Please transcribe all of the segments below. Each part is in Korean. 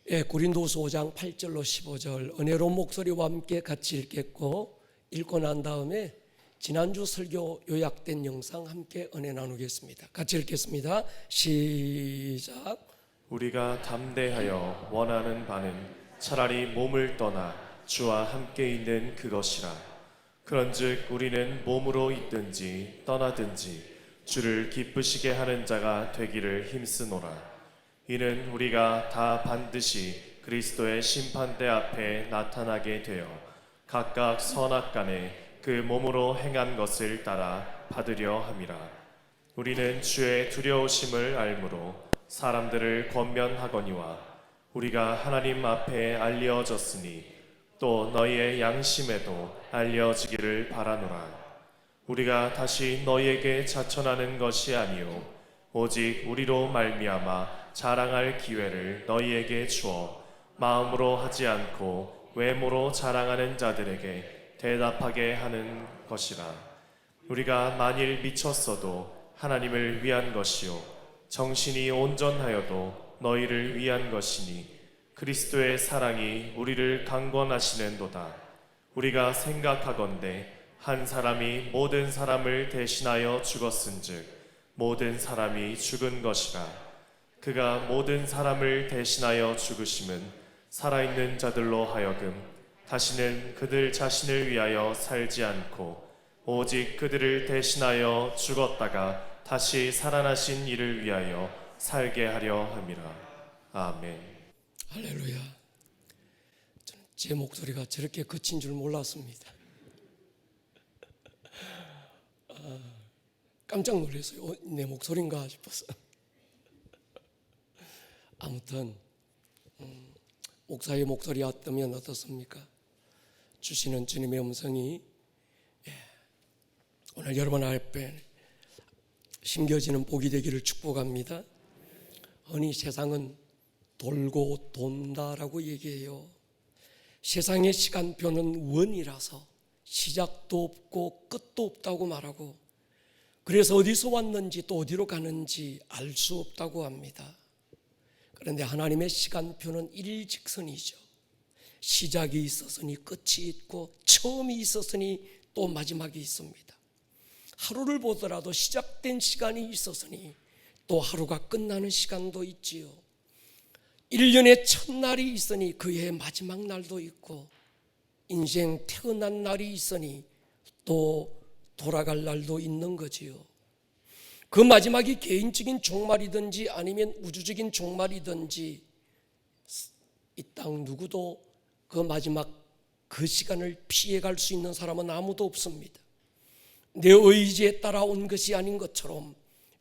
고린도서 5장 8절로 15절 은혜로운 목소리와 함께 같이 읽겠고, 읽고 난 다음에 지난주 설교 요약된 영상 함께 은혜 나누겠습니다. 같이 읽겠습니다. 시작. 우리가 담대하여 원하는 바는 차라리 몸을 떠나 주와 함께 있는 그것이라. 그런즉 우리는 몸으로 있든지 떠나든지 주를 기쁘시게 하는 자가 되기를 힘쓰노라. 이는 우리가 다 반드시 그리스도의 심판대 앞에 나타나게 되어 각각 선악간에 그 몸으로 행한 것을 따라 받으려 함이라. 우리는 주의 두려우심을 알므로 사람들을 권면하거니와 우리가 하나님 앞에 알려졌으니 또 너희의 양심에도 알려지기를 바라노라. 우리가 다시 너희에게 자천하는 것이 아니요 오직 우리로 말미암아 자랑할 기회를 너희에게 주어 마음으로 하지 않고 외모로 자랑하는 자들에게 대답하게 하는 것이라. 우리가 만일 미쳤어도 하나님을 위한 것이요 정신이 온전하여도 너희를 위한 것이니 그리스도의 사랑이 우리를 강권하시는도다. 우리가 생각하건대 한 사람이 모든 사람을 대신하여 죽었은즉 모든 사람이 죽은 것이라. 그가 모든 사람을 대신하여 죽으심은 살아있는 자들로 하여금 다시는 그들 자신을 위하여 살지 않고 오직 그들을 대신하여 죽었다가 다시 살아나신 이를 위하여 살게 하려 함이라. 아멘. 할렐루야. 저는 제 목소리가 저렇게 거친 줄 몰랐습니다. 깜짝 놀랐어요. 내 목소리인가 싶어서. 아무튼 목사의 목소리 어떠면 어떻습니까? 주시는 주님의 음성이 오늘 여러분 앞에 심겨지는 복이 되기를 축복합니다. 흔히 세상은 돌고 돈다라고 얘기해요. 세상의 시간표는 원이라서 시작도 없고 끝도 없다고 말하고, 그래서 어디서 왔는지 또 어디로 가는지 알 수 없다고 합니다. 그런데 하나님의 시간표는 일직선이죠. 시작이 있었으니 끝이 있고 처음이 있었으니 또 마지막이 있습니다. 하루를 보더라도 시작된 시간이 있었으니 또 하루가 끝나는 시간도 있지요. 1년의 첫날이 있으니 그의 마지막 날도 있고, 인생 태어난 날이 있으니 또 돌아갈 날도 있는 거지요. 그 마지막이 개인적인 종말이든지 아니면 우주적인 종말이든지 이 땅 누구도 그 마지막 그 시간을 피해갈 수 있는 사람은 아무도 없습니다. 내 의지에 따라 온 것이 아닌 것처럼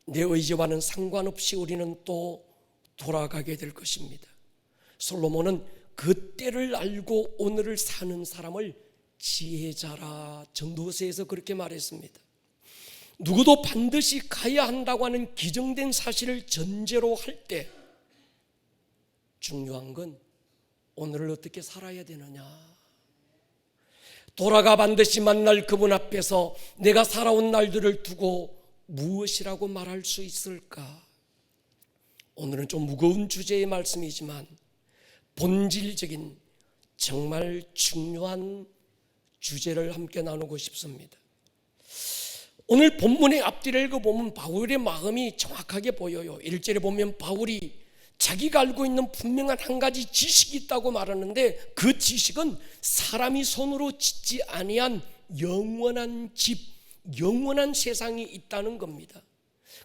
내 의지와는 상관없이 우리는 또 돌아가게 될 것입니다. 솔로몬은 그 때를 알고 오늘을 사는 사람을 지혜자라 전도서에서 그렇게 말했습니다. 누구도 반드시 가야 한다고 하는 기정된 사실을 전제로 할 때 중요한 건 오늘을 어떻게 살아야 되느냐. 돌아가 반드시 만날 그분 앞에서 내가 살아온 날들을 두고 무엇이라고 말할 수 있을까? 오늘은 좀 무거운 주제의 말씀이지만 본질적인 정말 중요한 주제를 함께 나누고 싶습니다. 오늘 본문의 앞뒤를 읽어보면 바울의 마음이 정확하게 보여요. 1절에 보면 바울이 자기가 알고 있는 분명한 한 가지 지식이 있다고 말하는데, 그 지식은 사람이 손으로 짓지 아니한 영원한 집, 영원한 세상이 있다는 겁니다.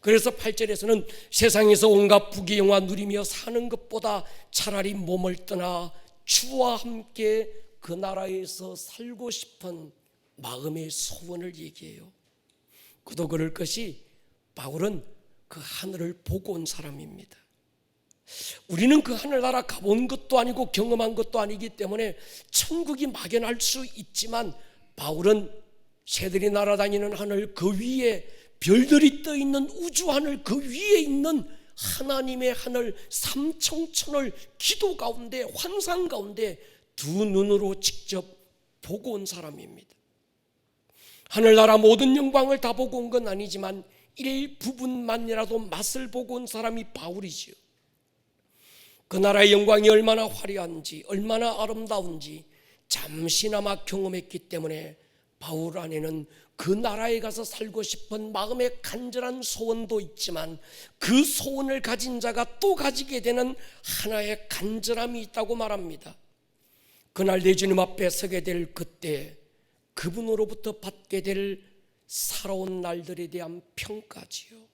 그래서 8절에서는 세상에서 온갖 부귀영화 누리며 사는 것보다 차라리 몸을 떠나 주와 함께 그 나라에서 살고 싶은 마음의 소원을 얘기해요. 그도 그럴 것이 바울은 그 하늘을 보고 온 사람입니다. 우리는 그 하늘나라 가본 것도 아니고 경험한 것도 아니기 때문에 천국이 막연할 수 있지만, 바울은 새들이 날아다니는 하늘 그 위에 별들이 떠있는 우주 하늘 그 위에 있는 하나님의 하늘 삼청천을 기도 가운데 환상 가운데 두 눈으로 직접 보고 온 사람입니다. 하늘나라 모든 영광을 다 보고 온 건 아니지만 일부분만이라도 맛을 보고 온 사람이 바울이지요. 그 나라의 영광이 얼마나 화려한지, 얼마나 아름다운지 잠시나마 경험했기 때문에 바울 안에는 그 나라에 가서 살고 싶은 마음의 간절한 소원도 있지만 그 소원을 가진 자가 또 가지게 되는 하나의 간절함이 있다고 말합니다. 그날 내 주님 앞에 서게 될 그때 그분으로부터 받게 될 살아온 날들에 대한 평가지요.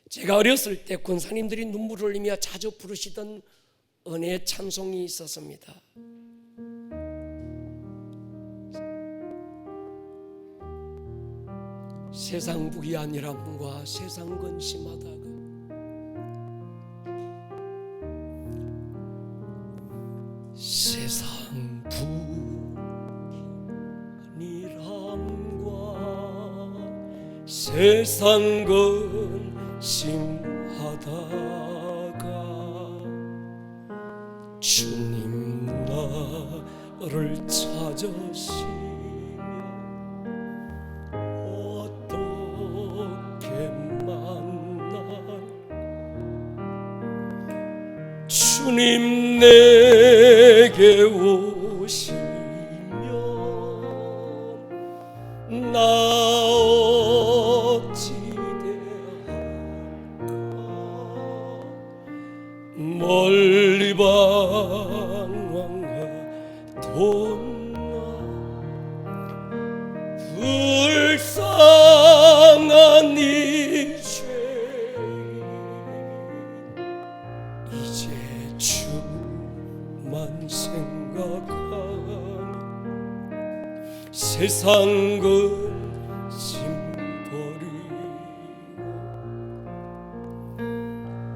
제가 어렸을 때 군사님들이 눈물을 흘리며 자주 부르시던 은혜 찬송이 있었습니다. 세상 북이 아니람과 세상 근심하다가 세상 불이람과 세상 근심하다가 주님 나를 찾으시며 어떻게 만나 주님 내게 오시며 나 어찌 대할까 멀리 방황하도나 불쌍한 이 죄 이제 주만 생각하니 세상 근심 버리고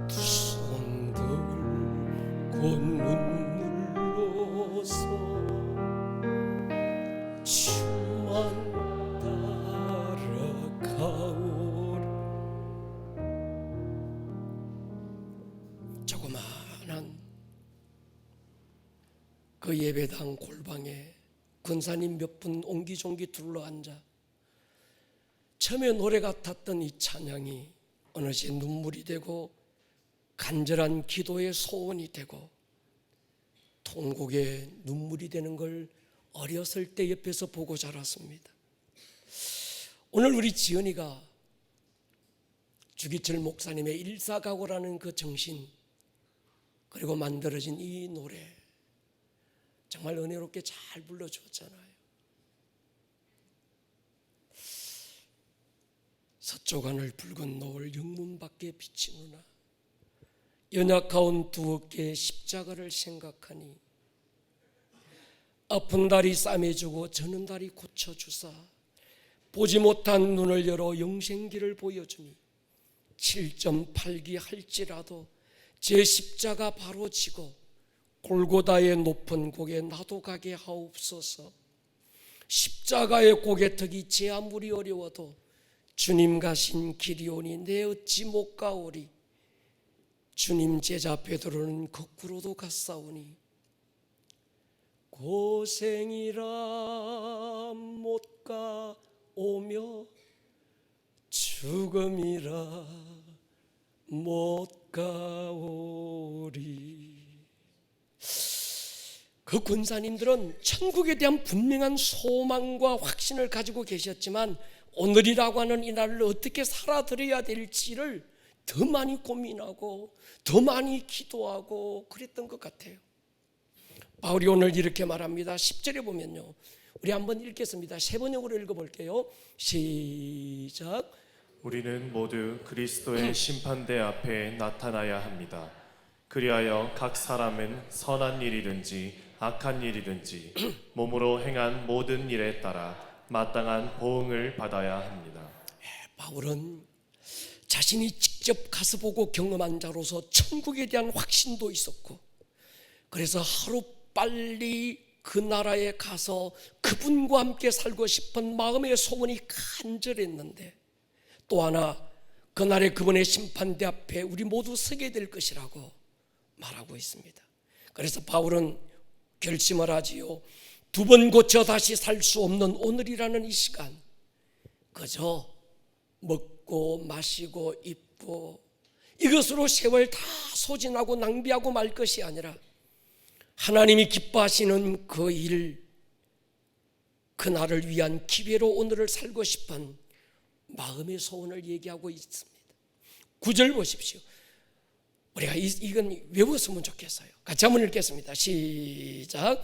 두 손 들고 눈물로서 주만 따라가오리. 조그마한 그 예배당 골방에 군사님 몇 분 옹기종기 둘러앉아 처음에 노래 같았던 이 찬양이 어느새 눈물이 되고 간절한 기도의 소원이 되고 통곡의 눈물이 되는 걸 어렸을 때 옆에서 보고 자랐습니다. 오늘 우리 지연이가 주기철 목사님의 일사각오라는 그 정신 그리고 만들어진 이 노래 정말 은혜롭게 잘 불러주었잖아요. 서쪽 하늘 붉은 노을 영문 밖에 비치누나 연약하온 두 어깨의 십자가를 생각하니 아픈 다리 싸매주고 저는 다리 고쳐주사 보지 못한 눈을 열어 영생길을 보여주니 7.8기 할지라도 제 십자가 바로 지고 골고다의 높은 곡에 나도 가게 하옵소서. 십자가의 고개턱이 제 아무리 어려워도 주님 가신 길이오니 내 어찌 못 가오리. 주님 제자 베드로는 거꾸로도 갔사오니 고생이라 못 가오며 죽음이라 못 가오리. 그 군사님들은 천국에 대한 분명한 소망과 확신을 가지고 계셨지만 오늘이라고 하는 이 날을 어떻게 살아들여야 될지를 더 많이 고민하고 더 많이 기도하고 그랬던 것 같아요. 바울이 오늘 이렇게 말합니다. 10절에 보면요, 우리 한번 읽겠습니다. 세 번역으로 읽어볼게요. 시작. 우리는 모두 그리스도의 심판대 앞에 나타나야 합니다. 그리하여 각 사람은 선한 일이든지 악한 일이든지 몸으로 행한 모든 일에 따라 마땅한 보응을 받아야 합니다. 바울은 자신이 직접 가서 보고 경험한 자로서 천국에 대한 확신도 있었고, 그래서 하루빨리 그 나라에 가서 그분과 함께 살고 싶은 마음의 소원이 간절했는데, 또 하나 그날의 그분의 심판대 앞에 우리 모두 서게 될 것이라고 말하고 있습니다. 그래서 바울은 결심을 하지요. 두 번 고쳐 다시 살 수 없는 오늘이라는 이 시간, 그저 먹고 마시고 입고 이것으로 세월 다 소진하고 낭비하고 말 것이 아니라 하나님이 기뻐하시는 그 일, 그날을 위한 기회로 오늘을 살고 싶은 마음의 소원을 얘기하고 있습니다. 9절 보십시오. 우리가 이건 외웠으면 좋겠어요. 같이 한번 읽겠습니다. 시작.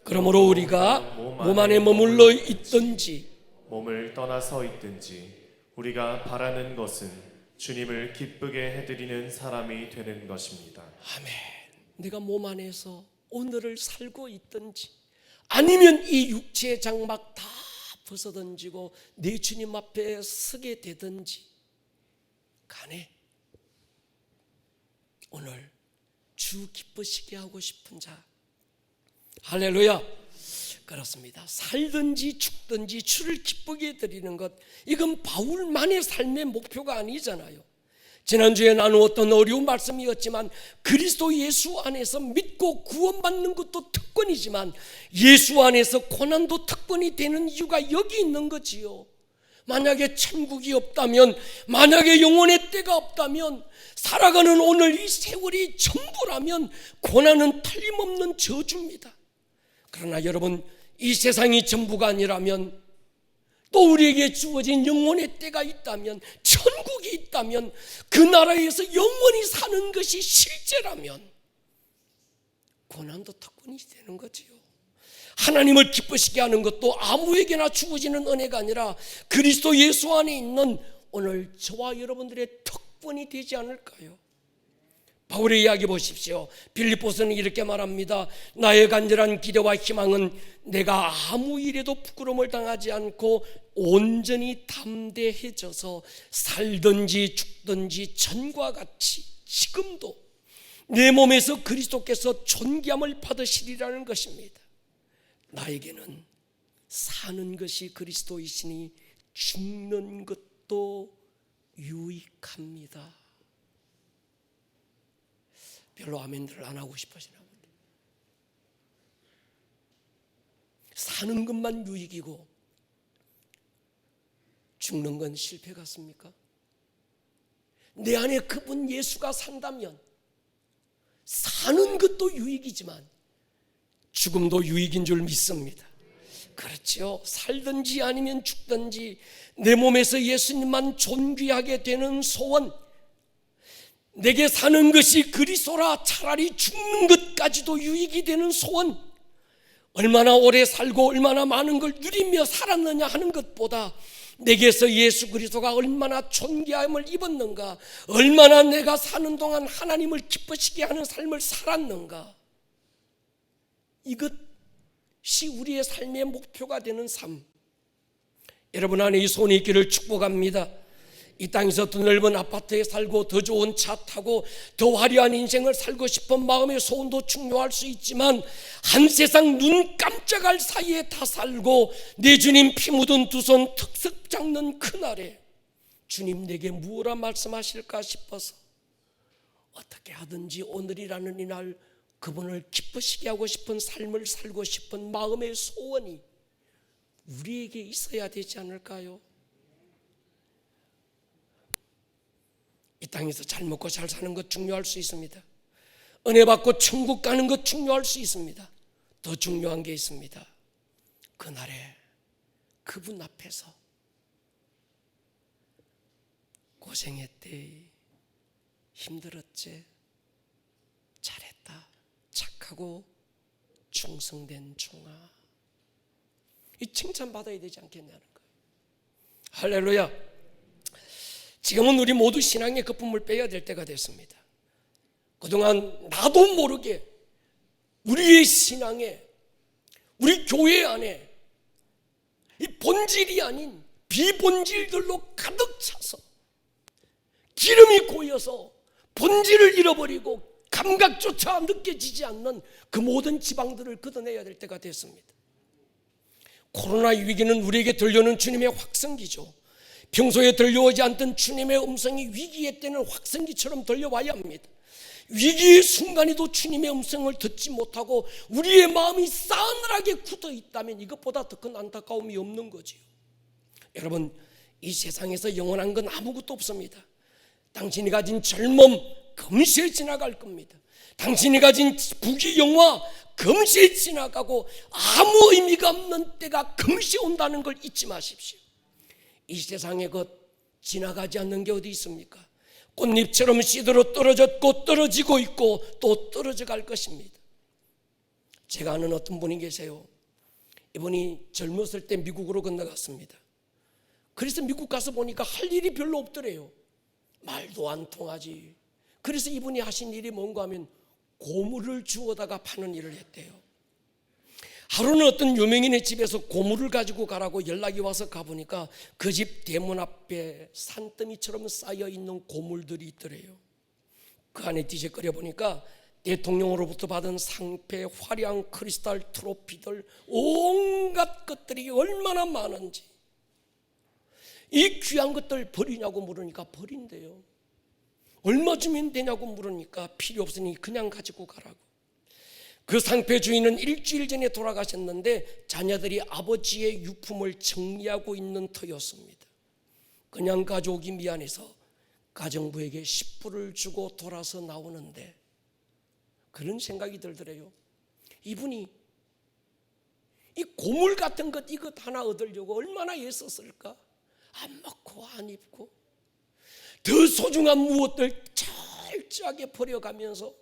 그러므로 우리가 몸 안에 머물러 있든지 몸을 떠나서 있든지 우리가 바라는 것은 주님을 기쁘게 해드리는 사람이 되는 것입니다. 아멘. 내가 몸 안에서 오늘을 살고 있든지 아니면 이 육체의 장막 다 벗어던지고 내 주님 앞에 서게 되든지 간에 오늘 주 기쁘시게 하고 싶은 자, 할렐루야. 그렇습니다. 살든지 죽든지 주를 기쁘게 드리는 것, 이건 바울만의 삶의 목표가 아니잖아요. 지난주에 나누었던 어려운 말씀이었지만 그리스도 예수 안에서 믿고 구원받는 것도 특권이지만 예수 안에서 고난도 특권이 되는 이유가 여기 있는 거지요. 만약에 천국이 없다면, 만약에 영원의 때가 없다면, 살아가는 오늘 이 세월이 전부라면 고난은 틀림없는 저주입니다. 그러나 여러분, 이 세상이 전부가 아니라면, 또 우리에게 주어진 영원의 때가 있다면, 천국이 있다면, 그 나라에서 영원히 사는 것이 실제라면 고난도 특권이 되는 거지요. 하나님을 기쁘시게 하는 것도 아무에게나 주어지는 은혜가 아니라 그리스도 예수 안에 있는 오늘 저와 여러분들의 특권이 되지 않을까요? 바울의 이야기 보십시오. 빌립보서는 이렇게 말합니다. 나의 간절한 기대와 희망은 내가 아무 일에도 부끄러움을 당하지 않고 온전히 담대해져서 살든지 죽든지 전과 같이 지금도 내 몸에서 그리스도께서 존귀함을 받으시리라는 것입니다. 나에게는 사는 것이 그리스도이시니 죽는 것도 유익합니다. 별로 아멘들을 안 하고 싶으시나 본데, 사는 것만 유익이고 죽는 건 실패 같습니까? 내 안에 그분 예수가 산다면 사는 것도 유익이지만 죽음도 유익인 줄 믿습니다. 그렇죠. 살든지 아니면 죽든지 내 몸에서 예수님만 존귀하게 되는 소원, 내게 사는 것이 그리스도라 차라리 죽는 것까지도 유익이 되는 소원, 얼마나 오래 살고 얼마나 많은 걸 누리며 살았느냐 하는 것보다 내게서 예수 그리스도가 얼마나 존귀함을 입었는가, 얼마나 내가 사는 동안 하나님을 기쁘시게 하는 삶을 살았는가, 이것이 우리의 삶의 목표가 되는 삶. 여러분 안에 이 소원이 있기를 축복합니다. 이 땅에서 더 넓은 아파트에 살고 더 좋은 차 타고 더 화려한 인생을 살고 싶은 마음의 소원도 중요할 수 있지만 한 세상 눈 깜짝할 사이에 다 살고 내 주님 피 묻은 두 손 턱석 잡는 그날에 주님 내게 무엇라 말씀하실까 싶어서 어떻게 하든지 오늘이라는 이날 그분을 기쁘시게 하고 싶은 삶을 살고 싶은 마음의 소원이 우리에게 있어야 되지 않을까요? 이 땅에서 잘 먹고 잘 사는 것 중요할 수 있습니다. 은혜 받고 천국 가는 것 중요할 수 있습니다. 더 중요한 게 있습니다. 그날에 그분 앞에서 고생했대, 힘들었지, 잘했다, 착하고 충성된 종아, 이 칭찬받아야 되지 않겠냐는 거예요. 할렐루야. 지금은 우리 모두 신앙의 거품을 빼야 될 때가 됐습니다. 그동안 나도 모르게 우리의 신앙에, 우리 교회 안에 이 본질이 아닌 비본질들로 가득 차서 기름이 고여서 본질을 잃어버리고 감각조차 느껴지지 않는 그 모든 지방들을 걷어내야 될 때가 됐습니다. 코로나 위기는 우리에게 들려오는 주님의 확성기죠. 평소에 들려오지 않던 주님의 음성이 위기의 때는 확성기처럼 들려와야 합니다. 위기의 순간에도 주님의 음성을 듣지 못하고 우리의 마음이 싸늘하게 굳어 있다면 이것보다 더 큰 안타까움이 없는 거지요. 여러분, 이 세상에서 영원한 건 아무것도 없습니다. 당신이 가진 젊음 금시에 지나갈 겁니다. 당신이 가진 부귀영화 금시에 지나가고 아무 의미가 없는 때가 금시에 온다는 걸 잊지 마십시오. 이 세상에 지나가지 않는 게 어디 있습니까? 꽃잎처럼 시들어 떨어졌고 떨어지고 있고 또 떨어져 갈 것입니다. 제가 아는 어떤 분이 계세요. 이분이 젊었을 때 미국으로 건너갔습니다. 그래서 미국 가서 보니까 할 일이 별로 없더래요. 말도 안 통하지. 그래서 이분이 하신 일이 뭔가 하면 고물을 주워다가 파는 일을 했대요. 하루는 어떤 유명인의 집에서 고물을 가지고 가라고 연락이 와서 가보니까 그 집 대문 앞에 산더미처럼 쌓여있는 고물들이 있더래요. 그 안에 뒤적거려 보니까 대통령으로부터 받은 상패, 화려한 크리스탈 트로피들, 온갖 것들이 얼마나 많은지. 이 귀한 것들 버리냐고 물으니까 버린대요. 얼마 주면 되냐고 물으니까 필요 없으니 그냥 가지고 가라고. 그 상패 주인은 일주일 전에 돌아가셨는데 자녀들이 아버지의 유품을 정리하고 있는 터였습니다. 그냥 가져오기 미안해서 가정부에게 10불을 주고 돌아서 나오는데 그런 생각이 들더래요. 이분이 이 고물 같은 것 이것 하나 얻으려고 얼마나 애썼을까? 안 먹고 안 입고 더 소중한 무엇들 철저하게 버려가면서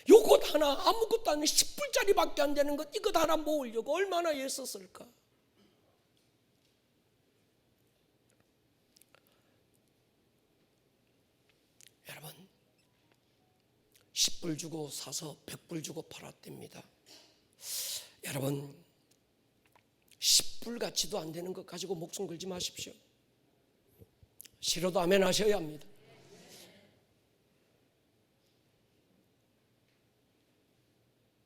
요것 하나 아무것도 아닌 10불짜리밖에 안 되는 것 이것 하나 모으려고 얼마나 애썼을까? 여러분 10불 주고 사서 100불 주고 팔았답니다. 여러분 10불 가치도 안 되는 것 가지고 목숨 걸지 마십시오. 싫어도 아멘 하셔야 합니다.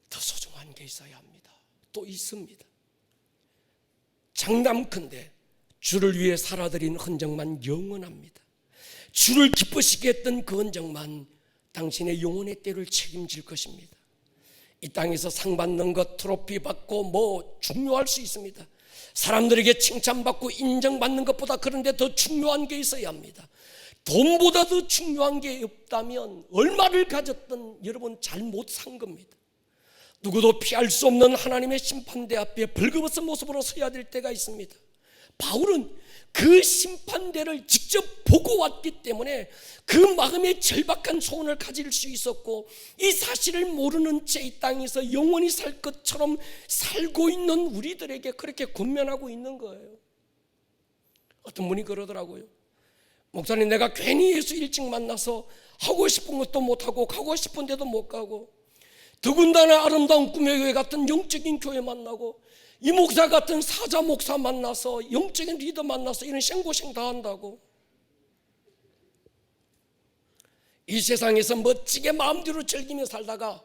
더 소중한 게 있어야 합니다. 또 있습니다. 장담컨대 주를 위해 살아드린 흔적만 영원합니다. 주를 기쁘시게 했던 그 흔적만 당신의 영혼의 때를 책임질 것입니다. 이 땅에서 상 받는 것, 트로피 받고 뭐 중요할 수 있습니다. 사람들에게 칭찬받고 인정받는 것보다 그런데 더 중요한 게 있어야 합니다. 돈보다 더 중요한 게 없다면 얼마를 가졌든 여러분 잘못 산 겁니다. 누구도 피할 수 없는 하나님의 심판대 앞에 벌거벗은 모습으로 서야 될 때가 있습니다. 바울은 그 심판대를 직접 보고 왔기 때문에 그 마음의 절박한 소원을 가질 수 있었고 이 사실을 모르는 채 이 땅에서 영원히 살 것처럼 살고 있는 우리들에게 그렇게 권면하고 있는 거예요. 어떤 분이 그러더라고요. 목사님, 내가 괜히 예수 일찍 만나서 하고 싶은 것도 못하고 가고 싶은 데도 못 가고 더군다나 아름다운 꿈의 교회 같은 영적인 교회 만나고 이 목사 같은 사자 목사 만나서 영적인 리더 만나서 이런 생고생 다 한다고. 이 세상에서 멋지게 마음대로 즐기며 살다가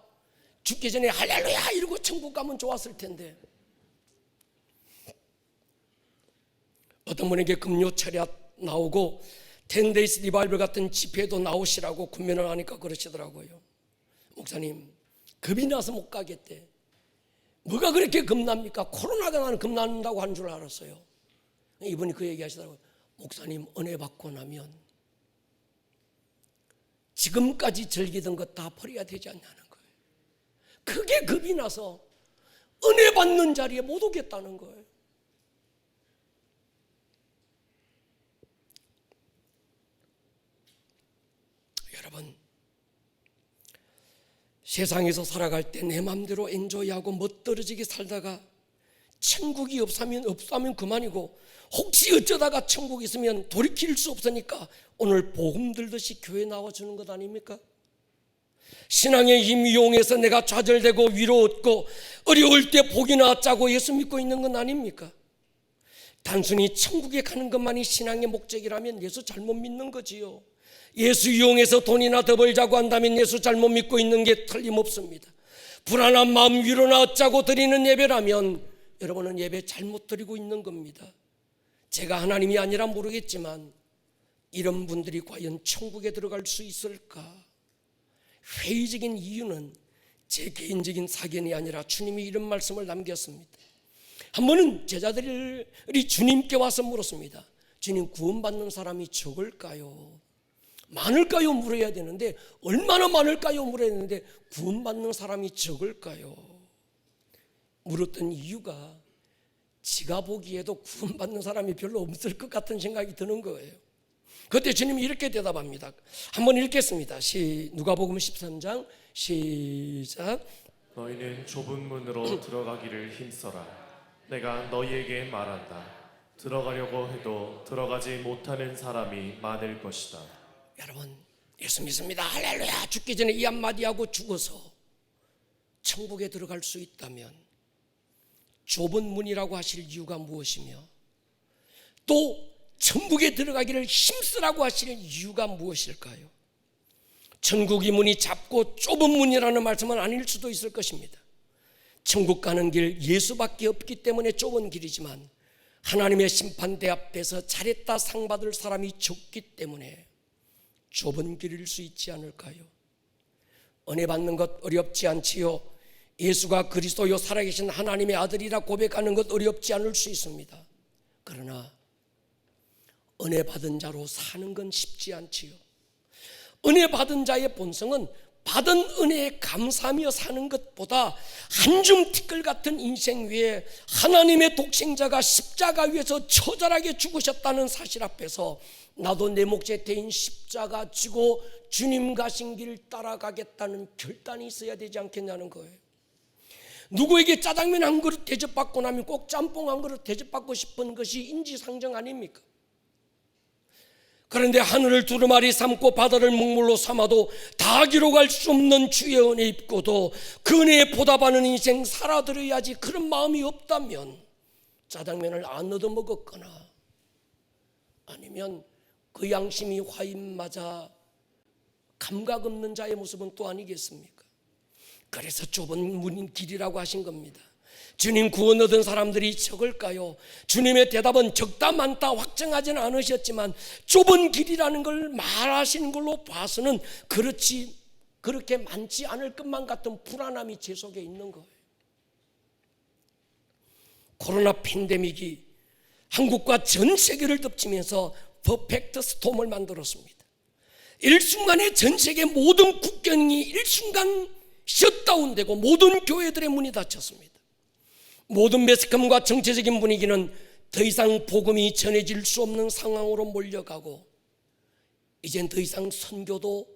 죽기 전에 할렐루야 이러고 천국 가면 좋았을 텐데 어떤 분에게 금요 철야 나오고 10days 리바이벌 같은 집회도 나오시라고 군면을 하니까 그러시더라고요. 목사님, 겁이 나서 못 가겠대. 뭐가 그렇게 겁납니까? 코로나가 나는 겁난다고 하는 줄 알았어요. 이분이 그 얘기 하시더라고요. 목사님, 은혜 받고 나면 지금까지 즐기던 것 다 버려야 되지 않냐는 거예요. 그게 겁이 나서 은혜 받는 자리에 못 오겠다는 거예요. 여러분, 세상에서 살아갈 때 내 마음대로 엔조이하고 멋들어지게 살다가 천국이 없다면 그만이고 혹시 어쩌다가 천국이 있으면 돌이킬 수 없으니까 오늘 복음 들듯이 교회 나와주는 것 아닙니까? 신앙의 힘 이용해서 내가 좌절되고 위로 얻고 어려울 때 복이나 짜고 예수 믿고 있는 건 아닙니까? 단순히 천국에 가는 것만이 신앙의 목적이라면 예수 잘못 믿는 거지요. 예수 이용해서 돈이나 더 벌자고 한다면 예수 잘못 믿고 있는 게 틀림없습니다. 불안한 마음 위로나 얻자고 드리는 예배라면 여러분은 예배 잘못 드리고 있는 겁니다. 제가 하나님이 아니라 모르겠지만 이런 분들이 과연 천국에 들어갈 수 있을까? 회의적인 이유는 제 개인적인 사견이 아니라 주님이 이런 말씀을 남겼습니다. 한 번은 제자들이 주님께 와서 물었습니다. 주님, 구원받는 사람이 적을까요? 많을까요? 물어야 되는데 얼마나 많을까요? 물어야 되는데 구원받는 사람이 적을까요? 물었던 이유가 지가 보기에도 구원받는 사람이 별로 없을 것 같은 생각이 드는 거예요. 그때 주님이 이렇게 대답합니다. 한번 읽겠습니다. 누가복음 13장 시작. 너희는 좁은 문으로 들어가기를 힘써라. 내가 너희에게 말한다. 들어가려고 해도 들어가지 못하는 사람이 많을 것이다. 여러분, 예수 믿습니다. 할렐루야. 죽기 전에 이 한마디 하고 죽어서 천국에 들어갈 수 있다면 좁은 문이라고 하실 이유가 무엇이며 또 천국에 들어가기를 힘쓰라고 하실 이유가 무엇일까요? 천국이 문이 작고 좁은 문이라는 말씀은 아닐 수도 있을 것입니다. 천국 가는 길 예수밖에 없기 때문에 좁은 길이지만 하나님의 심판대 앞에서 잘했다 상 받을 사람이 적기 때문에 좁은 길일 수 있지 않을까요? 은혜 받는 것 어렵지 않지요. 예수가 그리스도요 살아계신 하나님의 아들이라 고백하는 것 어렵지 않을 수 있습니다. 그러나 은혜 받은 자로 사는 건 쉽지 않지요. 은혜 받은 자의 본성은 받은 은혜에 감사하며 사는 것보다 한 줌 티끌 같은 인생 위에 하나님의 독생자가 십자가 위에서 처절하게 죽으셨다는 사실 앞에서 나도 내 몫의 대인 십자가 지고 주님 가신 길 따라가겠다는 결단이 있어야 되지 않겠냐는 거예요. 누구에게 짜장면 한 그릇 대접받고 나면 꼭 짬뽕 한 그릇 대접받고 싶은 것이 인지상정 아닙니까? 그런데 하늘을 두루마리 삼고 바다를 먹물로 삼아도 다 기록할 수 없는 주의 은혜 입고도 그 은혜에 보답하는 인생 살아들어야지 그런 마음이 없다면 짜장면을 안 얻어먹었거나 아니면 그 양심이 화인 맞아 감각 없는 자의 모습은 또 아니겠습니까? 그래서 좁은 문 길이라고 하신 겁니다. 주님 구원 얻은 사람들이 적을까요? 주님의 대답은 적다 많다 확정하지는 않으셨지만 좁은 길이라는 걸 말하시는 걸로 봐서는 그렇게 많지 않을 것만 같은 불안함이 제 속에 있는 거예요. 코로나 팬데믹이 한국과 전 세계를 덮치면서 퍼펙트 스톰을 만들었습니다. 일순간에 전 세계 모든 국경이 일순간 셧다운되고 모든 교회들의 문이 닫혔습니다. 모든 매스컴과 정치적인 분위기는 더 이상 복음이 전해질 수 없는 상황으로 몰려가고 이젠 더 이상 선교도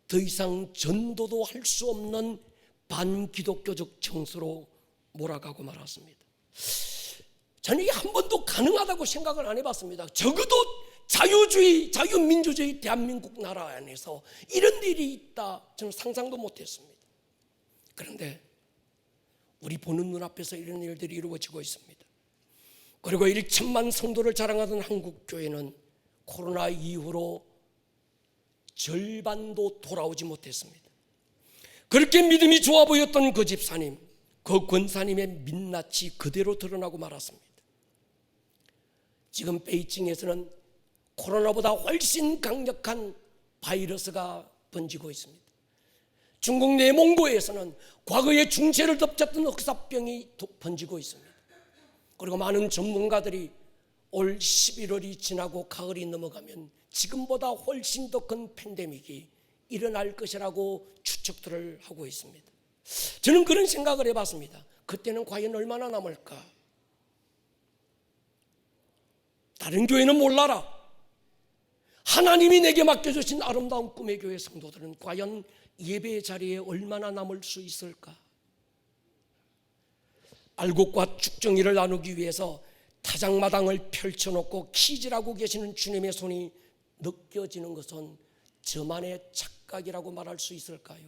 더 이상 전도도 할 수 없는 반기독교적 정서로 몰아가고 말았습니다. 저는 이게 한 번도 가능하다고 생각을 안 해봤습니다. 적어도 자유주의, 자유민주주의 대한민국 나라 안에서 이런 일이 있다 저는 상상도 못했습니다. 그런데 우리 보는 눈앞에서 이런 일들이 이루어지고 있습니다. 그리고 1천만 성도를 자랑하던 한국교회는 코로나 이후로 절반도 돌아오지 못했습니다. 그렇게 믿음이 좋아 보였던 그 집사님, 그 권사님의 민낯이 그대로 드러나고 말았습니다. 지금 베이징에서는 코로나보다 훨씬 강력한 바이러스가 번지고 있습니다. 중국 내몽고에서는 과거에 중세를 덮쳤던 흑사병이 번지고 있습니다. 그리고 많은 전문가들이 올 11월이 지나고 가을이 넘어가면 지금보다 훨씬 더 큰 팬데믹이 일어날 것이라고 추측들을 하고 있습니다. 저는 그런 생각을 해봤습니다. 그때는 과연 얼마나 남을까? 다른 교회는 몰라라. 하나님이 내게 맡겨주신 아름다운 꿈의 교회 성도들은 과연 예배의 자리에 얼마나 남을 수 있을까? 알곡과 쭉정이를 나누기 위해서 타작마당을 펼쳐놓고 키질하고 계시는 주님의 손이 느껴지는 것은 저만의 착각이라고 말할 수 있을까요?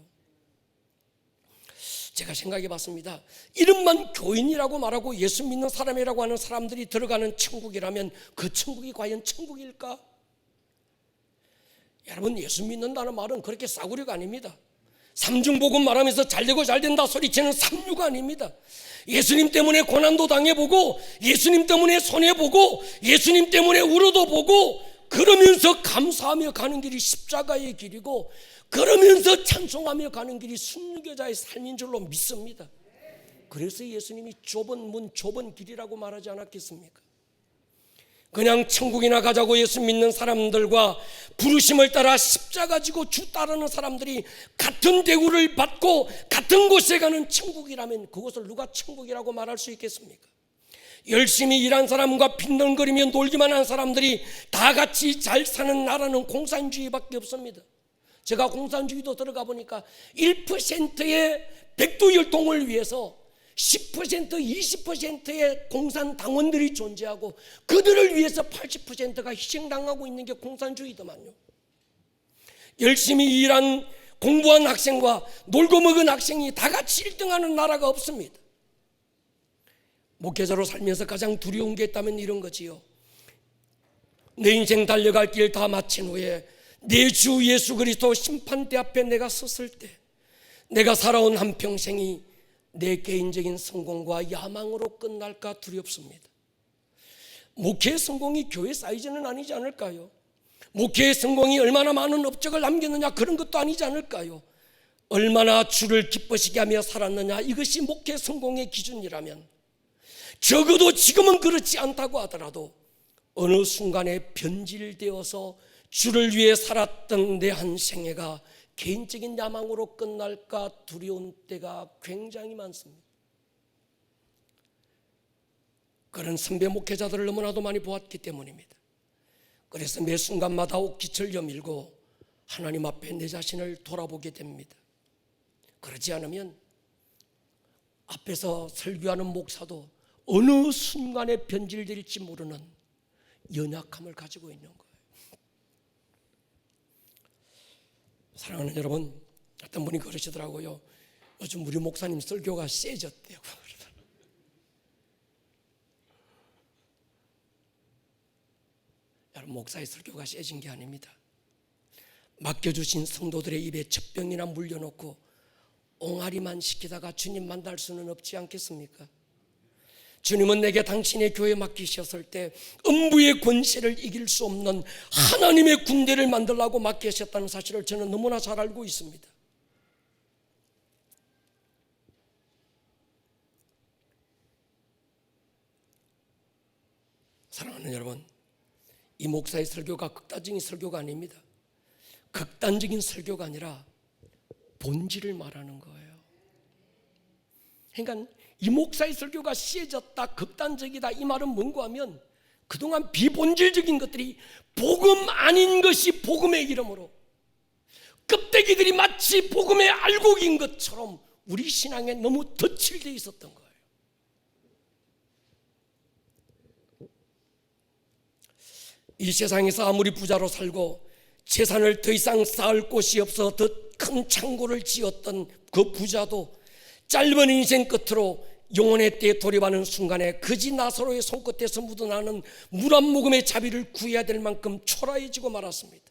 제가 생각해 봤습니다. 이름만 교인이라고 말하고 예수 믿는 사람이라고 하는 사람들이 들어가는 천국이라면 그 천국이 과연 천국일까? 여러분, 예수 믿는다는 말은 그렇게 싸구려가 아닙니다. 삼중복음 말하면서 잘되고 잘된다 소리치는 삼류가 아닙니다. 예수님 때문에 고난도 당해보고 예수님 때문에 손해보고 예수님 때문에 울어도 보고 그러면서 감사하며 가는 길이 십자가의 길이고 그러면서 찬송하며 가는 길이 순교자의 삶인 줄로 믿습니다. 그래서 예수님이 좁은 문 좁은 길이라고 말하지 않았겠습니까? 그냥 천국이나 가자고 예수 믿는 사람들과 부르심을 따라 십자가 지고 주 따르는 사람들이 같은 대우를 받고 같은 곳에 가는 천국이라면 그것을 누가 천국이라고 말할 수 있겠습니까? 열심히 일한 사람과 빈둥거리며 놀기만 한 사람들이 다 같이 잘 사는 나라는 공산주의밖에 없습니다. 제가 공산주의도 들어가 보니까 1%의 백두혈통을 위해서 10%, 20%의 공산당원들이 존재하고 그들을 위해서 80%가 희생당하고 있는 게 공산주의더만요. 열심히 일한 공부한 학생과 놀고 먹은 학생이 다 같이 1등하는 나라가 없습니다. 목회자로 살면서 가장 두려운 게 있다면 이런 거지요. 내 인생 달려갈 길 다 마친 후에 내 주 예수 그리스도 심판대 앞에 내가 섰을 때 내가 살아온 한평생이 내 개인적인 성공과 야망으로 끝날까 두렵습니다. 목회의 성공이 교회 사이즈는 아니지 않을까요? 목회의 성공이 얼마나 많은 업적을 남겼느냐 그런 것도 아니지 않을까요? 얼마나 주를 기쁘시게 하며 살았느냐 이것이 목회 성공의 기준이라면 적어도 지금은 그렇지 않다고 하더라도 어느 순간에 변질되어서 주를 위해 살았던 내 한 생애가 개인적인 야망으로 끝날까 두려운 때가 굉장히 많습니다. 그런 선배 목회자들을 너무나도 많이 보았기 때문입니다. 그래서 매 순간마다 옥기철 여밀고 하나님 앞에 내 자신을 돌아보게 됩니다. 그러지 않으면 앞에서 설교하는 목사도 어느 순간에 변질될지 모르는 연약함을 가지고 있는 거예요. 사랑하는 여러분, 어떤 분이 그러시더라고요. 요즘 우리 목사님 설교가 세졌대요. 여러분, 목사의 설교가 세진 게 아닙니다. 맡겨주신 성도들의 입에 젖병이나 물려놓고 옹알이만 시키다가 주님 만날 수는 없지 않겠습니까? 주님은 내게 당신의 교회 맡기셨을 때 음부의 권세를 이길 수 없는 하나님의 군대를 만들라고 맡기셨다는 사실을 저는 너무나 잘 알고 있습니다. 사랑하는 여러분, 이 목사의 설교가 극단적인 설교가 아닙니다. 극단적인 설교가 아니라 본질을 말하는 거예요. 그러니까 이 목사의 설교가 세졌다, 극단적이다 이 말은 뭔가 하면 그동안 비본질적인 것들이 복음 아닌 것이 복음의 이름으로 껍데기들이 마치 복음의 알곡인 것처럼 우리 신앙에 너무 덧칠되어 있었던 거예요. 이 세상에서 아무리 부자로 살고 재산을 더 이상 쌓을 곳이 없어 더 큰 창고를 지었던 그 부자도 짧은 인생 끝으로 영혼의 때에 돌입하는 순간에 그지 나사로의 손끝에서 묻어나는 물 한 모금의 자비를 구해야 될 만큼 초라해지고 말았습니다.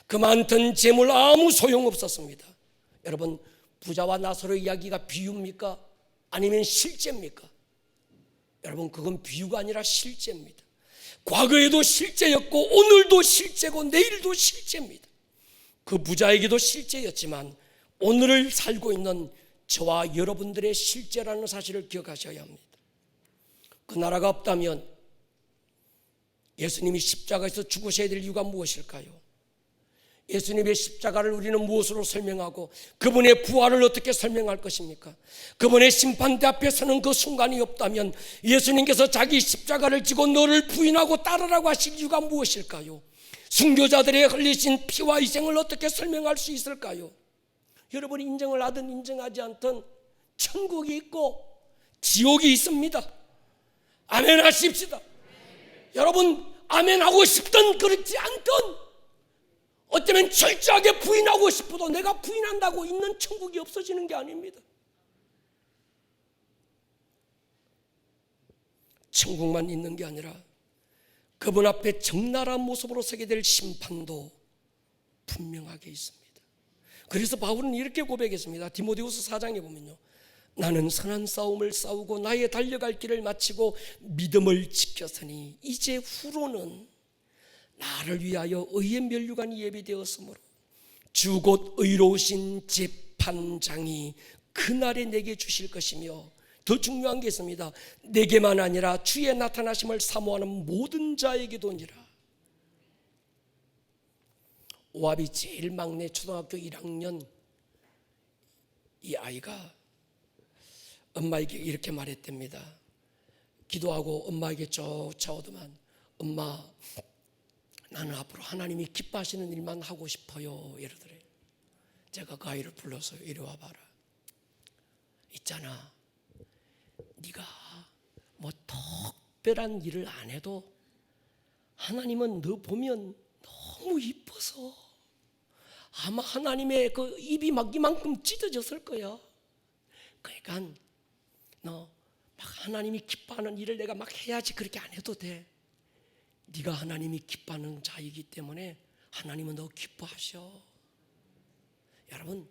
그 많던 재물 아무 소용없었습니다. 여러분, 부자와 나사로의 이야기가 비유입니까? 아니면 실제입니까? 여러분, 그건 비유가 아니라 실제입니다. 과거에도 실제였고 오늘도 실제고 내일도 실제입니다. 그 부자에게도 실제였지만 오늘을 살고 있는 저와 여러분들의 실제라는 사실을 기억하셔야 합니다. 그 나라가 없다면 예수님이 십자가에서 죽으셔야 될 이유가 무엇일까요? 예수님의 십자가를 우리는 무엇으로 설명하고 그분의 부활을 어떻게 설명할 것입니까? 그분의 심판대 앞에 서는 그 순간이 없다면 예수님께서 자기 십자가를 지고 너를 부인하고 따르라고 하실 이유가 무엇일까요? 순교자들의 흘리신 피와 희생을 어떻게 설명할 수 있을까요? 여러분이 인정을 하든 인정하지 않든 천국이 있고 지옥이 있습니다. 아멘 하십시다. 여러분, 아멘 하고 싶든 그렇지 않든 어쩌면 철저하게 부인하고 싶어도 내가 부인한다고 있는 천국이 없어지는 게 아닙니다. 천국만 있는 게 아니라 그분 앞에 적나라한 모습으로 서게 될 심판도 분명하게 있습니다. 그래서 바울은 이렇게 고백했습니다. 디모데후서 4장에 보면요, 나는 선한 싸움을 싸우고 나의 달려갈 길을 마치고 믿음을 지켰으니 이제 후로는 나를 위하여 의의 면류관이 예비되었으므로 주 곧 의로우신 재판장이 그날에 내게 주실 것이며 더 중요한 게 있습니다. 내게만 아니라 주의 나타나심을 사모하는 모든 자에게도니라. 오합이 제일 막내 초등학교 1학년 이 아이가 엄마에게 이렇게 말했답니다. 기도하고 엄마에게 쫓아오더만, 엄마, 나는 앞으로 하나님이 기뻐하시는 일만 하고 싶어요, 이러더래요. 제가 그 아이를 불러서 이리 와봐라. 있잖아, 네가 뭐 특별한 일을 안 해도 하나님은 너 보면 너무 이뻐서 아마 하나님의 그 입이 막 이만큼 찢어졌을 거야. 그러니까 너 막 하나님이 기뻐하는 일을 내가 막 해야지, 그렇게 안 해도 돼. 네가 하나님이 기뻐하는 자이기 때문에 하나님은 너 기뻐하셔. 여러분,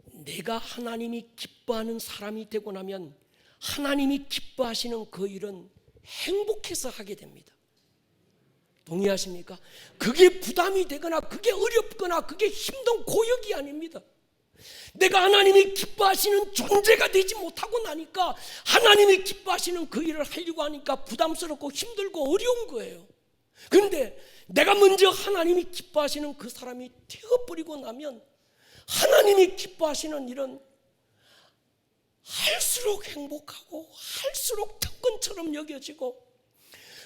내가 하나님이 기뻐하는 사람이 되고 나면 하나님이 기뻐하시는 그 일은 행복해서 하게 됩니다. 동의하십니까? 그게 부담이 되거나 그게 어렵거나 그게 힘든 고역이 아닙니다. 내가 하나님이 기뻐하시는 존재가 되지 못하고 나니까 하나님이 기뻐하시는 그 일을 하려고 하니까 부담스럽고 힘들고 어려운 거예요. 그런데 내가 먼저 하나님이 기뻐하시는 그 사람이 되어버리고 나면 하나님이 기뻐하시는 일은 할수록 행복하고 할수록 특권처럼 여겨지고,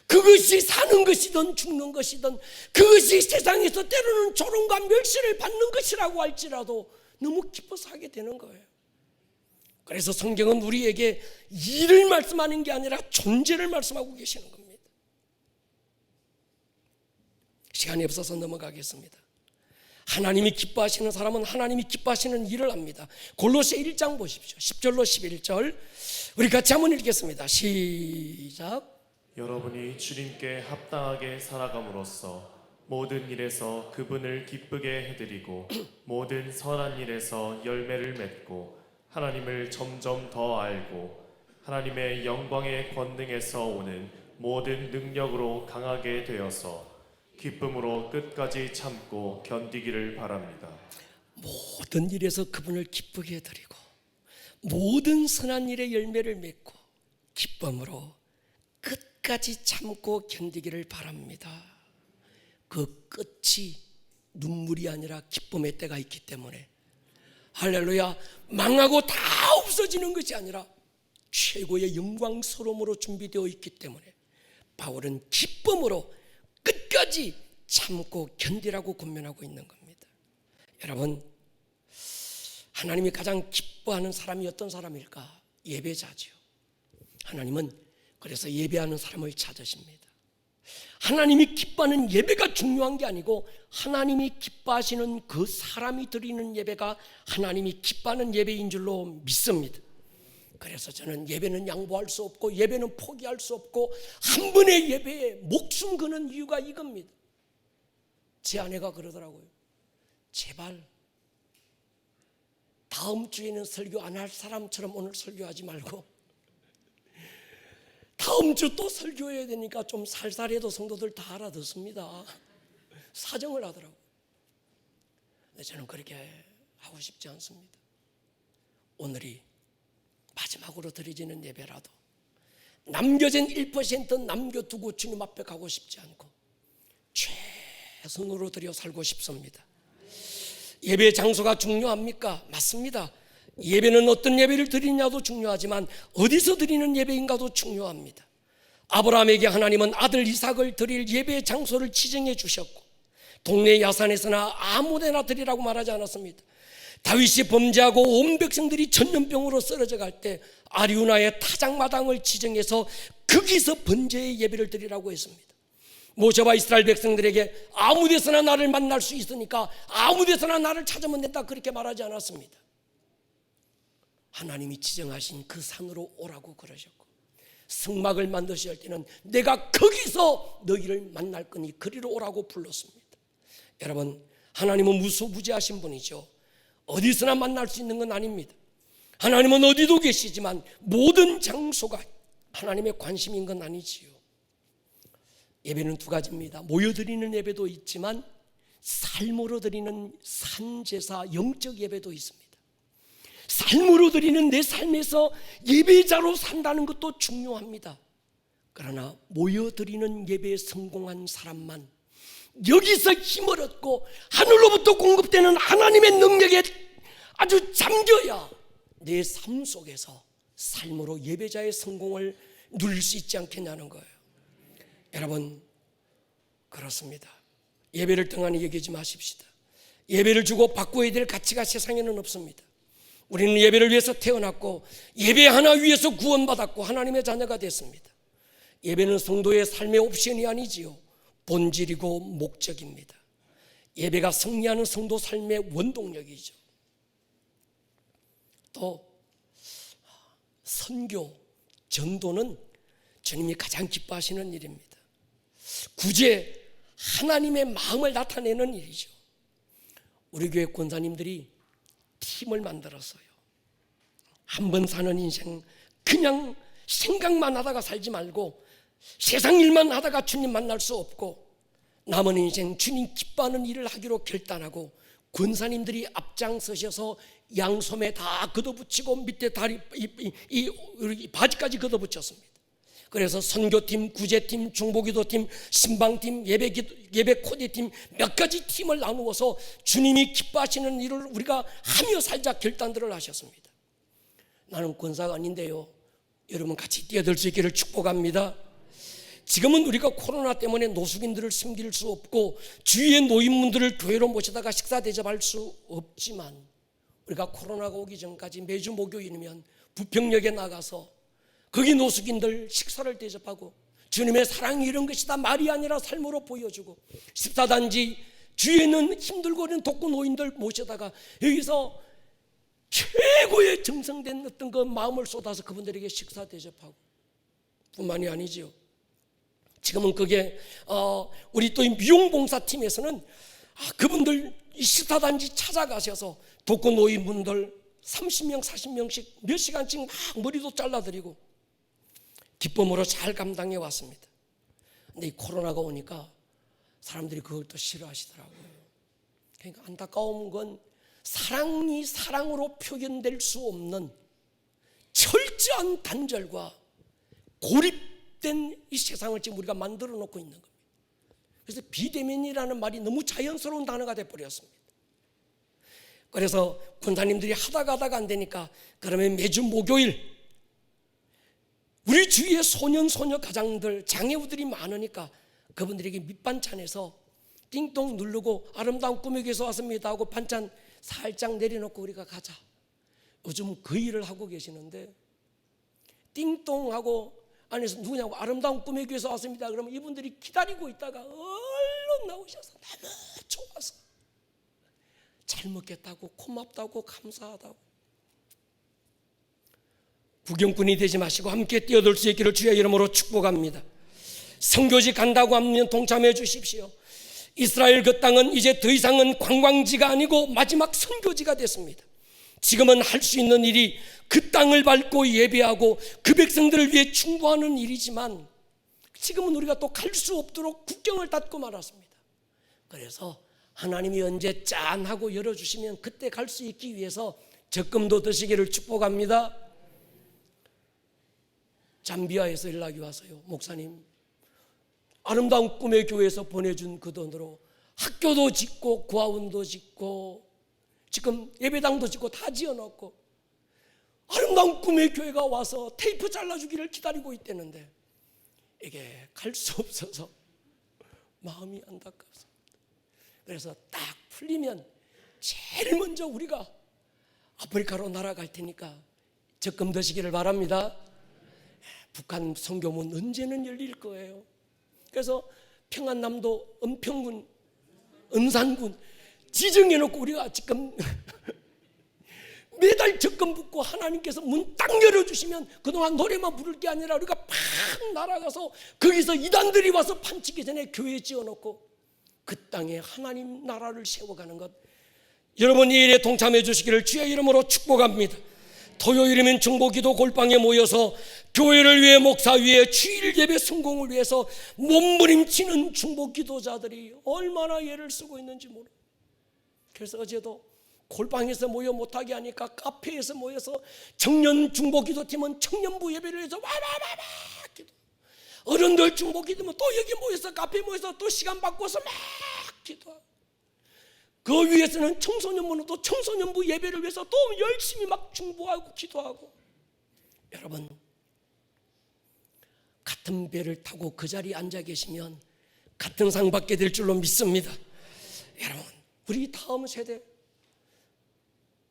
그것이 사는 것이든 죽는 것이든 그것이 세상에서 때로는 조롱과 멸시를 받는 것이라고 할지라도 너무 기뻐서 하게 되는 거예요. 그래서 성경은 우리에게 일을 말씀하는 게 아니라 존재를 말씀하고 계시는 겁니다. 시간이 없어서 넘어가겠습니다. 하나님이 기뻐하시는 사람은 하나님이 기뻐하시는 일을 합니다. 골로새 1장 보십시오. 10절로 11절 우리 같이 한번 읽겠습니다. 시작. 여러분이 주님께 합당하게 살아감으로써 모든 일에서 그분을 기쁘게 해드리고 모든 선한 일에서 열매를 맺고 하나님을 점점 더 알고 하나님의 영광의 권능에서 오는 모든 능력으로 강하게 되어서 기쁨으로 끝까지 참고 견디기를 바랍니다. 모든 일에서 그분을 기쁘게 해드리고 모든 선한 일에 열매를 맺고 기쁨으로 끝까지 참고 견디기를 바랍니다. 그 끝이 눈물이 아니라 기쁨의 때가 있기 때문에, 할렐루야, 망하고 다 없어지는 것이 아니라 최고의 영광스러움으로 준비되어 있기 때문에 바울은 기쁨으로 끝까지 참고 견디라고 권면하고 있는 겁니다. 여러분, 하나님이 가장 기뻐하는 사람이 어떤 사람일까? 예배자죠. 하나님은 그래서 예배하는 사람을 찾으십니다. 하나님이 기뻐하는 예배가 중요한 게 아니고 하나님이 기뻐하시는 그 사람이 드리는 예배가 하나님이 기뻐하는 예배인 줄로 믿습니다. 그래서 저는 예배는 양보할 수 없고 예배는 포기할 수 없고 한 번의 예배에 목숨 거는 이유가 이겁니다. 제 아내가 그러더라고요. 제발 다음 주에는 설교 안 할 사람처럼 오늘 설교하지 말고 다음 주 또 설교해야 되니까 좀 살살해도 성도들 다 알아듣습니다. 사정을 하더라고요. 근데 저는 그렇게 하고 싶지 않습니다. 오늘이 마지막으로 드려지는 예배라도 남겨진 1% 남겨두고 주님 앞에 가고 싶지 않고 최선으로 드려 살고 싶습니다. 예배 장소가 중요합니까? 맞습니다. 예배는 어떤 예배를 드리냐도 중요하지만 어디서 드리는 예배인가도 중요합니다. 아브라함에게 하나님은 아들 이삭을 드릴 예배 장소를 지정해 주셨고 동네 야산에서나 아무데나 드리라고 말하지 않았습니다. 다윗이 범죄하고 온 백성들이 전염병으로 쓰러져 갈 때 아리우나의 타작마당을 지정해서 거기서 번제의 예배를 드리라고 했습니다. 모세와 이스라엘 백성들에게 아무데서나 나를 만날 수 있으니까 아무데서나 나를 찾으면 된다, 그렇게 말하지 않았습니다. 하나님이 지정하신 그 산으로 오라고 그러셨고 성막을 만드실 때는 내가 거기서 너희를 만날 거니 그리로 오라고 불렀습니다. 여러분, 하나님은 무소부재하신 분이죠. 어디서나 만날 수 있는 건 아닙니다. 하나님은 어디도 계시지만 모든 장소가 하나님의 관심인 건 아니지요. 예배는 두 가지입니다. 모여드리는 예배도 있지만 삶으로 드리는 산제사 영적 예배도 있습니다. 삶으로 드리는 내 삶에서 예배자로 산다는 것도 중요합니다. 그러나 모여드리는 예배에 성공한 사람만 여기서 힘을 얻고 하늘로부터 공급되는 하나님의 능력에 아주 잠겨야 내 삶 속에서 삶으로 예배자의 성공을 누릴 수 있지 않겠냐는 거예요. 여러분, 그렇습니다. 예배를 등한히 여기지 마십시다. 예배를 주고 바꿔야 될 가치가 세상에는 없습니다. 우리는 예배를 위해서 태어났고 예배 하나 위해서 구원받았고 하나님의 자녀가 됐습니다. 예배는 성도의 삶의 옵션이 아니지요, 본질이고 목적입니다. 예배가 승리하는 성도 삶의 원동력이죠. 또 선교, 전도는 주님이 가장 기뻐하시는 일입니다. 구제, 하나님의 마음을 나타내는 일이죠. 우리 교회 권사님들이 팀을 만들었어요. 한 번 사는 인생 그냥 생각만 하다가 살지 말고 세상 일만 하다가 주님 만날 수 없고 남은 인생 주님 기뻐하는 일을 하기로 결단하고 권사님들이 앞장서셔서 양소매 다 걷어붙이고 밑에 다리 이 바지까지 걷어붙였습니다. 그래서 선교팀, 구제팀, 중보기도팀, 신방팀, 예배 코디팀 몇 가지 팀을 나누어서 주님이 기뻐하시는 일을 우리가 하며 살자 결단들을 하셨습니다. 나는 권사가 아닌데요, 여러분 같이 뛰어들 수 있기를 축복합니다. 지금은 우리가 코로나 때문에 노숙인들을 섬길 수 없고 주위의 노인분들을 교회로 모시다가 식사 대접할 수 없지만 우리가 코로나가 오기 전까지 매주 목요일이면 부평역에 나가서 거기 노숙인들 식사를 대접하고 주님의 사랑이 이런 것이다 말이 아니라 삶으로 보여주고 14단지 주위에는 힘들고 있는 독거 노인들 모시다가 여기서 최고의 정성된 어떤 그 마음을 쏟아서 그분들에게 식사 대접하고 뿐만이 아니지요. 지금은 그게 우리 또 미용봉사팀에서는 그분들 14단지 찾아가셔서 독거 노인분들 30명 40명씩 몇 시간씩 막 머리도 잘라드리고 기쁨으로 잘 감당해 왔습니다. 근데 이 코로나가 오니까 사람들이 그걸 또 싫어하시더라고요. 그러니까 안타까운 건 사랑이 사랑으로 표현될 수 없는 철저한 단절과 고립된 이 세상을 지금 우리가 만들어 놓고 있는 겁니다. 그래서 비대면이라는 말이 너무 자연스러운 단어가 돼버렸습니다. 그래서 권사님들이 하다가 안 되니까 그러면 매주 목요일 우리 주위에 소년 소녀 가장들 장애우들이 많으니까 그분들에게 밑반찬에서 띵동 누르고 아름다운 꿈의 교회에서 왔습니다 하고 반찬 살짝 내려놓고 우리가 가자. 요즘 그 일을 하고 계시는데 띵동하고 안에서 누구냐고 아름다운 꿈의 교회에서 왔습니다 그러면 이분들이 기다리고 있다가 얼른 나오셔서 너무 좋아서 잘 먹겠다고 고맙다고 감사하다고. 구경꾼이 되지 마시고 함께 뛰어들 수 있기를 주의 이름으로 축복합니다. 선교지 간다고 하면 동참해 주십시오. 이스라엘 그 땅은 이제 더 이상은 관광지가 아니고 마지막 선교지가 됐습니다. 지금은 할 수 있는 일이 그 땅을 밟고 예배하고 그 백성들을 위해 충고하는 일이지만 지금은 우리가 또 갈 수 없도록 국경을 닫고 말았습니다. 그래서 하나님이 언제 짠 하고 열어주시면 그때 갈 수 있기 위해서 적금도 드시기를 축복합니다. 잠비아에서 연락이 왔어요. 목사님, 아름다운 꿈의 교회에서 보내준 그 돈으로 학교도 짓고 고아원도 짓고 지금 예배당도 짓고 다 지어놓고 아름다운 꿈의 교회가 와서 테이프 잘라주기를 기다리고 있다는데 이게 갈 수 없어서 마음이 안타깝습니다. 그래서 딱 풀리면 제일 먼저 우리가 아프리카로 날아갈 테니까 적금 드시기를 바랍니다. 북한 선교문 언제는 열릴 거예요. 그래서 평안남도 은평군, 은산군 지정해놓고 우리가 지금 매달 적금 붓고 하나님께서 문 딱 열어주시면 그동안 노래만 부를 게 아니라 우리가 팍 날아가서 거기서 이단들이 와서 판치기 전에 교회 지어놓고 그 땅에 하나님 나라를 세워가는 것, 여러분 이 일에 동참해 주시기를 주의 이름으로 축복합니다. 토요일이면 중보기도 골방에 모여서 교회를 위해 목사 위해 주일 예배 성공을 위해서 몸부림치는 중보기도자들이 얼마나 애를 쓰고 있는지 모르. 그래서 어제도 골방에서 모여 못하게 하니까 카페에서 모여서 청년 중보기도팀은 청년부 예배를 해서 와와와와 기도, 어른들 중보기도면 또 여기 모여서 카페에 모여서 또 시간 바꿔서 막 기도하고, 그 위에서는 청소년부는 또 청소년부 예배를 위해서 또 열심히 막 중보하고 기도하고. 여러분, 같은 배를 타고 그 자리에 앉아 계시면 같은 상 받게 될 줄로 믿습니다. 여러분, 우리 다음 세대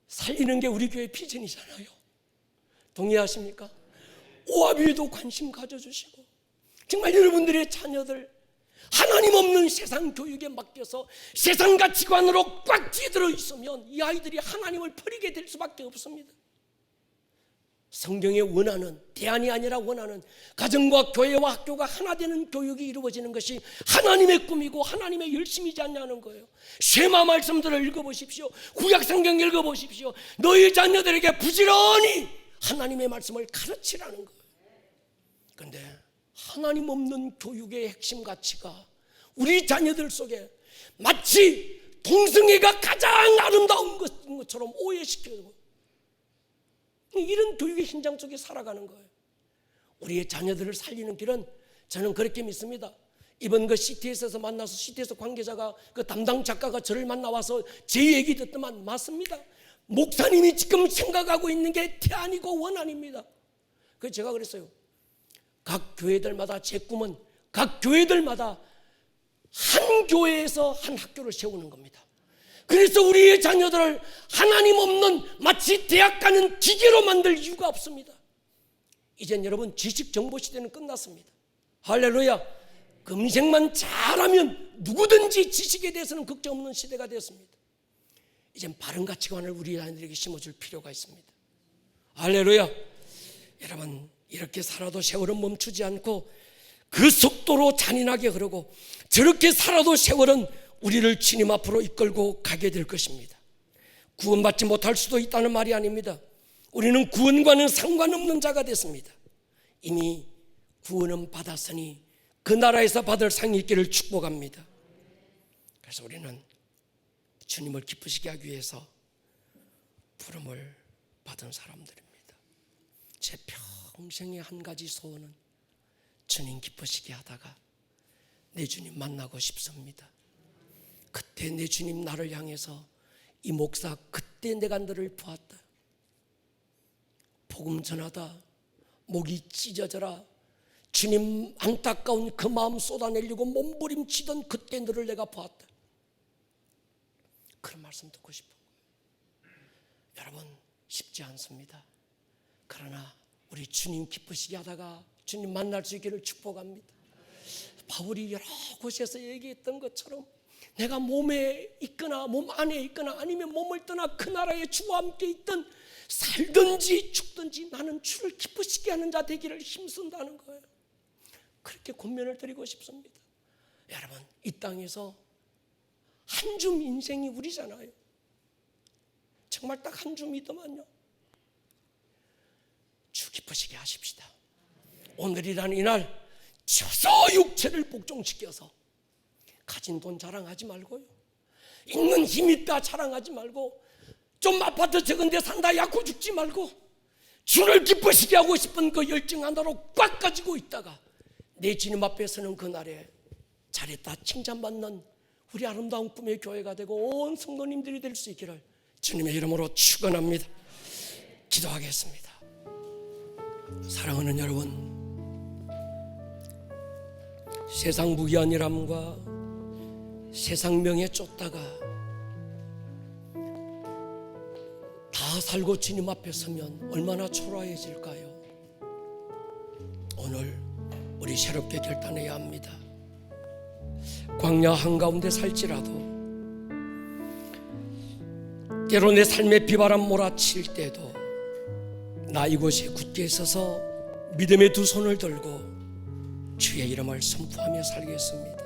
살리는 게 우리 교회 비전이잖아요. 동의하십니까? 오합위에도 관심 가져주시고, 정말 여러분들의 자녀들 하나님 없는 세상 교육에 맡겨서 세상 가치관으로 꽉 찌들어 있으면 이 아이들이 하나님을 버리게 될 수밖에 없습니다. 성경에 원하는, 대안이 아니라 원하는 가정과 교회와 학교가 하나 되는 교육이 이루어지는 것이 하나님의 꿈이고 하나님의 열심이지 않냐는 거예요. 쉐마 말씀들을 읽어보십시오. 구약 성경 읽어보십시오. 너희 자녀들에게 부지런히 하나님의 말씀을 가르치라는 거예요. 그런데 하나님 없는 교육의 핵심 가치가 우리 자녀들 속에 마치 동성애가 가장 아름다운 것처럼 오해시켜요. 이런 교육의 현장 속에 살아가는 거예요. 우리의 자녀들을 살리는 길은 저는 그렇게 믿습니다. 이번 그 CTS에서 만나서 CTS 관계자가 그 담당 작가가 저를 만나와서 제 얘기 듣더만 맞습니다. 목사님이 지금 생각하고 있는 게 대안이고 원안입니다. 그래서 제가 그랬어요. 각 교회들마다 제 꿈은 각 교회들마다 한 교회에서 한 학교를 세우는 겁니다. 그래서 우리의 자녀들을 하나님 없는 마치 대학 가는 기계로 만들 이유가 없습니다. 이젠 여러분 지식 정보 시대는 끝났습니다. 할렐루야. 검색만 잘하면 누구든지 지식에 대해서는 걱정 없는 시대가 되었습니다. 이젠 바른 가치관을 우리 아이들에게 심어줄 필요가 있습니다. 할렐루야. 여러분, 이렇게 살아도 세월은 멈추지 않고 그 속도로 잔인하게 흐르고, 저렇게 살아도 세월은 우리를 주님 앞으로 이끌고 가게 될 것입니다. 구원받지 못할 수도 있다는 말이 아닙니다. 우리는 구원과는 상관없는 자가 됐습니다. 이미 구원은 받았으니 그 나라에서 받을 상이 있기를 축복합니다. 그래서 우리는 주님을 기쁘시게 하기 위해서 부름을 받은 사람들입니다. 제 평생의 한 가지 소원은 주님 기쁘시게 하다가 내 주님 만나고 싶습니다. 그때 내 주님 나를 향해서 이 목사 그때 내가 너를 보았다, 복음 전하다 목이 찢어져라, 주님 안타까운 그 마음 쏟아내려고 몸부림치던 그때 너를 내가 보았다, 그런 말씀 듣고 싶은 거예요. 여러분, 쉽지 않습니다. 그러나 우리 주님 기쁘시게 하다가 주님 만날 수 있기를 축복합니다. 바울이 여러 곳에서 얘기했던 것처럼 내가 몸에 있거나 몸 안에 있거나 아니면 몸을 떠나 그 나라에 주와 함께 있든 살든지 죽든지 나는 주를 기쁘시게 하는 자 되기를 힘쓴다는 거예요. 그렇게 권면을 드리고 싶습니다. 여러분, 이 땅에서 한 줌 인생이 우리잖아요. 정말 딱 한 줌이더만요. 주 기쁘시게 하십시다. 오늘이란 이날 저서 육체를 복종시켜서 가진 돈 자랑하지 말고요, 있는 힘 있다 자랑하지 말고, 좀 아파트 적은 데 산다 약고 죽지 말고, 주를 기쁘시게 하고 싶은 그 열정 하나로 꽉 가지고 있다가 내 주님 앞에 서는 그날에 잘했다 칭찬받는 우리 아름다운 꿈의 교회가 되고 온 성도님들이 될 수 있기를 주님의 이름으로 축원합니다. 기도하겠습니다. 사랑하는 여러분, 세상 무기한이람과 세상 명예 쫓다가 다 살고 주님 앞에 서면 얼마나 초라해질까요? 오늘 우리 새롭게 결단해야 합니다. 광야 한가운데 살지라도, 때로 내 삶에 비바람 몰아칠 때도 나 이곳에 굳게 서서 믿음의 두 손을 들고 주의 이름을 선포하며 살겠습니다.